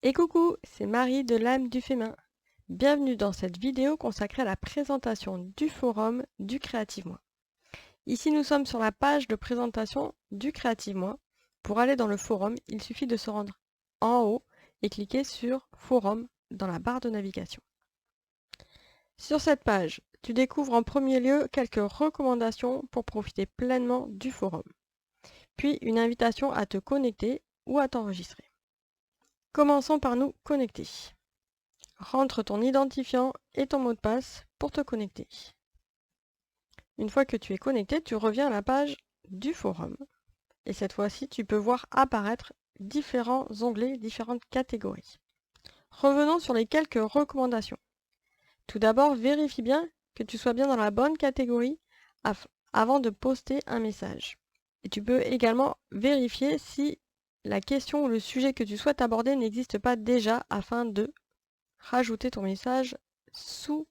Et coucou, c'est Marie de l'âme du féminin. Bienvenue dans cette vidéo consacrée à la présentation du forum du Creative Moi. Ici, nous sommes sur la page de présentation du Creative Moi. Pour aller dans le forum, il suffit de se rendre en haut et cliquer sur Forum dans la barre de navigation. Sur cette page, tu découvres en premier lieu quelques recommandations pour profiter pleinement du forum, puis une invitation à te connecter ou à t'enregistrer. Commençons par nous connecter. Rentre ton identifiant et ton mot de passe pour te connecter. Une fois que tu es connecté, tu reviens à la page du forum. Et cette fois-ci, tu peux voir apparaître différents onglets, différentes catégories. Revenons sur les quelques recommandations. Tout d'abord, vérifie bien que tu sois bien dans la bonne catégorie avant de poster un message. Et tu peux également vérifier si la question ou le sujet que tu souhaites aborder n'existe pas déjà afin de rajouter ton message sous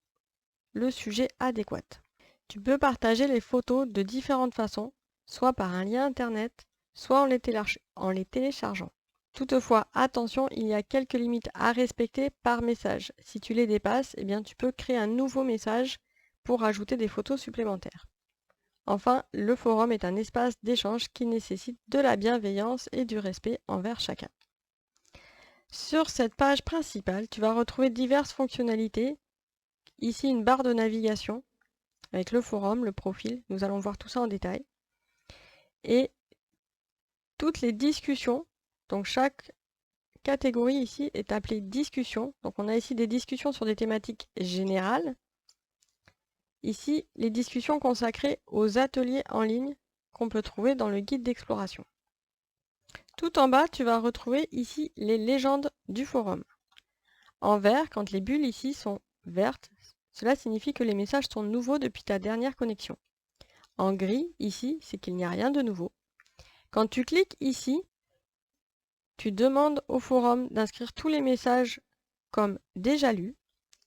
le sujet adéquat. Tu peux partager les photos de différentes façons, soit par un lien internet, soit en les téléchargeant. Toutefois, attention, il y a quelques limites à respecter par message. Si tu les dépasses, eh bien, tu peux créer un nouveau message pour ajouter des photos supplémentaires. Enfin, le forum est un espace d'échange qui nécessite de la bienveillance et du respect envers chacun. Sur cette page principale, tu vas retrouver diverses fonctionnalités. Ici, une barre de navigation avec le forum, le profil. Nous allons voir tout ça en détail. Et toutes les discussions. Donc, chaque catégorie ici est appelée discussion. Donc, on a ici des discussions sur des thématiques générales. Ici, les discussions consacrées aux ateliers en ligne qu'on peut trouver dans le guide d'exploration. Tout en bas, tu vas retrouver ici les légendes du forum. En vert, quand les bulles ici sont vertes, cela signifie que les messages sont nouveaux depuis ta dernière connexion. En gris, ici, c'est qu'il n'y a rien de nouveau. Quand tu cliques ici, tu demandes au forum d'inscrire tous les messages comme déjà lus.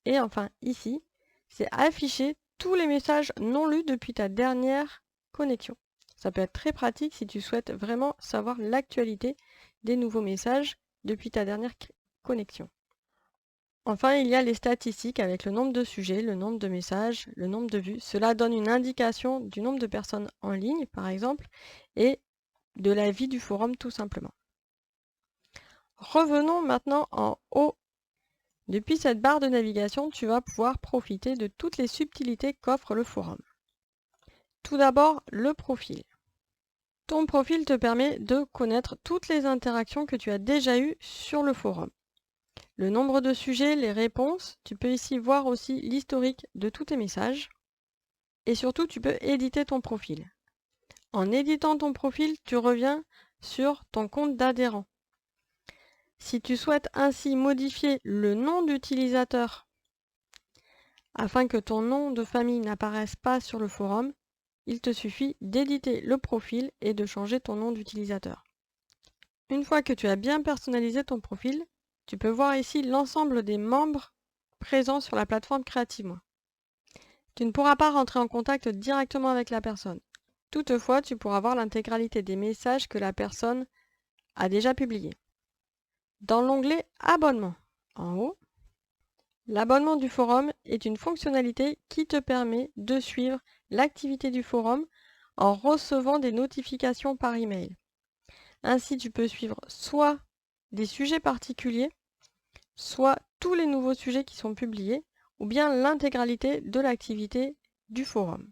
Et enfin, ici, c'est afficher tous les messages non lus depuis ta dernière connexion. Ça peut être très pratique si tu souhaites vraiment savoir l'actualité des nouveaux messages depuis ta dernière connexion. Enfin, il y a les statistiques avec le nombre de sujets, le nombre de messages, le nombre de vues. Cela donne une indication du nombre de personnes en ligne, par exemple, et de la vie du forum tout simplement. Revenons maintenant en haut. Depuis cette barre de navigation, tu vas pouvoir profiter de toutes les subtilités qu'offre le forum. Tout d'abord, le profil. Ton profil te permet de connaître toutes les interactions que tu as déjà eues sur le forum. Le nombre de sujets, les réponses, tu peux ici voir aussi l'historique de tous tes messages. Et surtout, tu peux éditer ton profil. En éditant ton profil, tu reviens sur ton compte d'adhérent. Si tu souhaites ainsi modifier le nom d'utilisateur afin que ton nom de famille n'apparaisse pas sur le forum, il te suffit d'éditer le profil et de changer ton nom d'utilisateur. Une fois que tu as bien personnalisé ton profil, tu peux voir ici l'ensemble des membres présents sur la plateforme Creative Moi. Tu ne pourras pas rentrer en contact directement avec la personne. Toutefois, tu pourras voir l'intégralité des messages que la personne a déjà publiés. Dans l'onglet Abonnement, en haut, l'abonnement du forum est une fonctionnalité qui te permet de suivre l'activité du forum en recevant des notifications par email. Ainsi, tu peux suivre soit des sujets particuliers, soit tous les nouveaux sujets qui sont publiés, ou bien l'intégralité de l'activité du forum.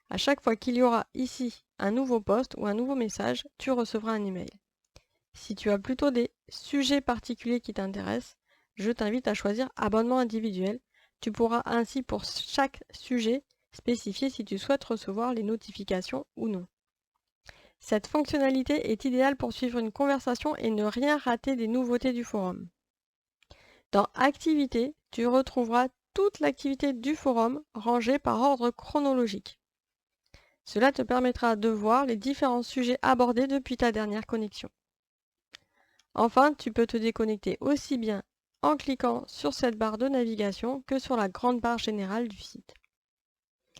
À chaque fois qu'il y aura ici un nouveau post ou un nouveau message, tu recevras un email. Si tu as plutôt des sujets particuliers qui t'intéressent, je t'invite à choisir abonnement individuel. Tu pourras ainsi pour chaque sujet spécifier si tu souhaites recevoir les notifications ou non. Cette fonctionnalité est idéale pour suivre une conversation et ne rien rater des nouveautés du forum. Dans Activités, tu retrouveras toute l'activité du forum rangée par ordre chronologique. Cela te permettra de voir les différents sujets abordés depuis ta dernière connexion. Enfin, tu peux te déconnecter aussi bien en cliquant sur cette barre de navigation que sur la grande barre générale du site.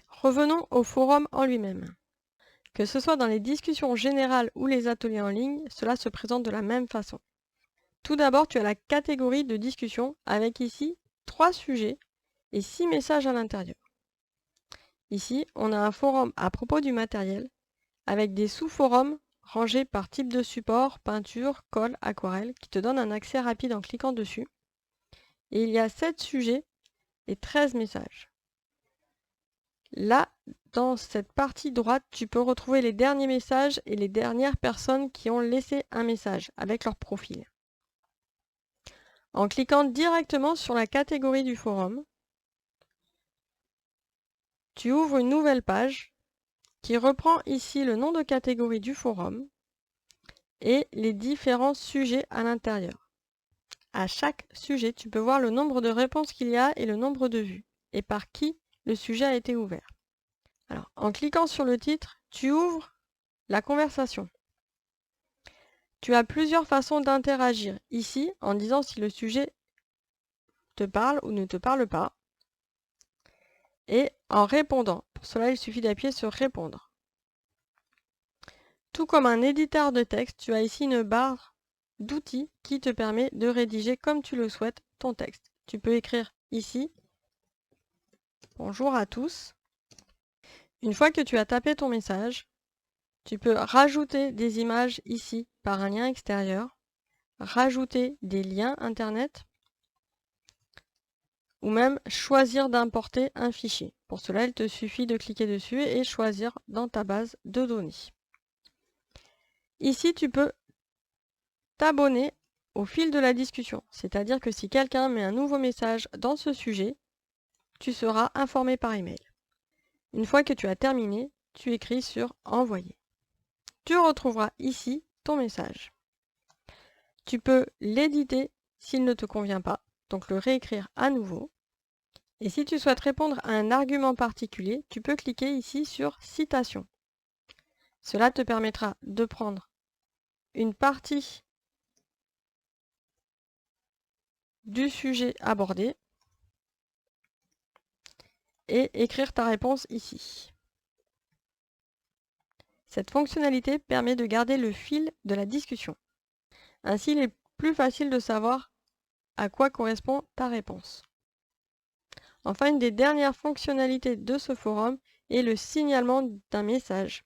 Revenons au forum en lui-même. Que ce soit dans les discussions générales ou les ateliers en ligne, cela se présente de la même façon. Tout d'abord, tu as la catégorie de discussion avec ici 3 sujets et 6 messages à l'intérieur. Ici, on a un forum à propos du matériel avec des sous-forums rangés par type de support, peinture, colle, aquarelle qui te donnent un accès rapide en cliquant dessus. Et il y a 7 sujets et 13 messages. Là, dans cette partie droite, tu peux retrouver les derniers messages et les dernières personnes qui ont laissé un message avec leur profil. En cliquant directement sur la catégorie du forum, tu ouvres une nouvelle page qui reprend ici le nom de catégorie du forum et les différents sujets à l'intérieur. À chaque sujet, tu peux voir le nombre de réponses qu'il y a et le nombre de vues, et par qui le sujet a été ouvert. Alors, en cliquant sur le titre, tu ouvres la conversation. Tu as plusieurs façons d'interagir ici en disant si le sujet te parle ou ne te parle pas et en répondant. Pour cela, il suffit d'appuyer sur répondre. Tout comme un éditeur de texte, tu as ici une barre d'outils qui te permet de rédiger comme tu le souhaites ton texte. Tu peux écrire ici « Bonjour à tous ». Une fois que tu as tapé ton message, tu peux rajouter des images ici par un lien extérieur, rajouter des liens internet ou même choisir d'importer un fichier. Pour cela, il te suffit de cliquer dessus et choisir dans ta base de données. Ici, tu peux t'abonner au fil de la discussion, c'est-à-dire que si quelqu'un met un nouveau message dans ce sujet, tu seras informé par email. Une fois que tu as terminé, tu écris sur « Envoyer ». Tu retrouveras ici ton message. Tu peux l'éditer s'il ne te convient pas, donc le réécrire à nouveau. Et si tu souhaites répondre à un argument particulier, tu peux cliquer ici sur « Citation ». Cela te permettra de prendre une partie du sujet abordé et écrire ta réponse ici. Cette fonctionnalité permet de garder le fil de la discussion. Ainsi, il est plus facile de savoir à quoi correspond ta réponse. Enfin, une des dernières fonctionnalités de ce forum est le signalement d'un message.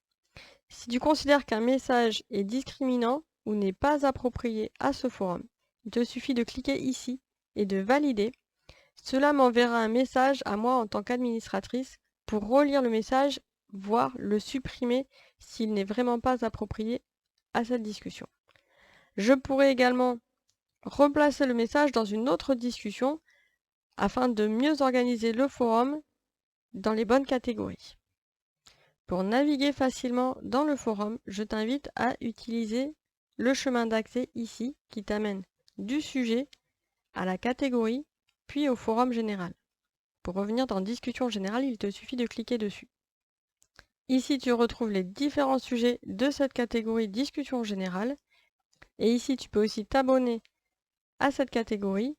Si tu considères qu'un message est discriminant ou n'est pas approprié à ce forum, il te suffit de cliquer ici et de valider. Cela m'enverra un message à moi en tant qu'administratrice pour relire le message, voire le supprimer s'il n'est vraiment pas approprié à cette discussion. Je pourrais également replacer le message dans une autre discussion afin de mieux organiser le forum dans les bonnes catégories. Pour naviguer facilement dans le forum, je t'invite à utiliser le chemin d'accès ici qui t'amène du sujet à la catégorie puis au forum général. Pour revenir dans Discussion générale, il te suffit de cliquer dessus. Ici, tu retrouves les différents sujets de cette catégorie Discussion générale. Et ici, tu peux aussi t'abonner à cette catégorie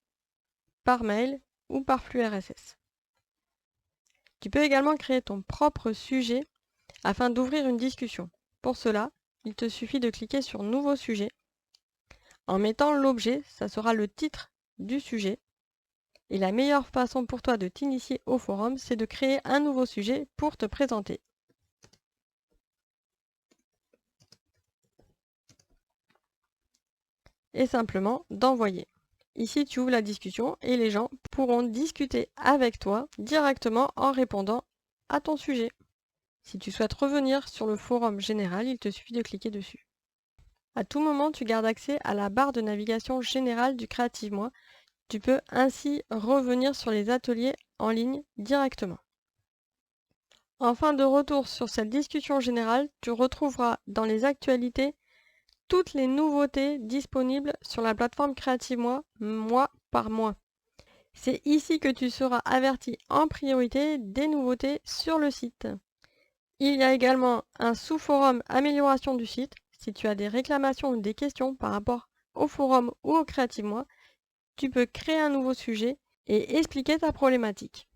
par mail ou par flux RSS. Tu peux également créer ton propre sujet afin d'ouvrir une discussion. Pour cela, il te suffit de cliquer sur Nouveau sujet. En mettant l'objet, ça sera le titre du sujet. Et la meilleure façon pour toi de t'initier au forum, c'est de créer un nouveau sujet pour te présenter. Et simplement d'envoyer. Ici, tu ouvres la discussion et les gens pourront discuter avec toi directement en répondant à ton sujet. Si tu souhaites revenir sur le forum général, il te suffit de cliquer dessus. À tout moment, tu gardes accès à la barre de navigation générale du Creative Moi. Tu peux ainsi revenir sur les ateliers en ligne directement. En fin de retour sur cette discussion générale, tu retrouveras dans les actualités toutes les nouveautés disponibles sur la plateforme Creative Moi, mois par mois. C'est ici que tu seras averti en priorité des nouveautés sur le site. Il y a également un sous-forum amélioration du site. Si tu as des réclamations ou des questions par rapport au forum ou au Creative Moi, tu peux créer un nouveau sujet et expliquer ta problématique.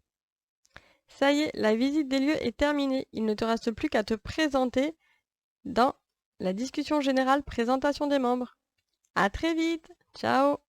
Ça y est, la visite des lieux est terminée. Il ne te reste plus qu'à te présenter dans la discussion générale présentation des membres. À très vite! Ciao!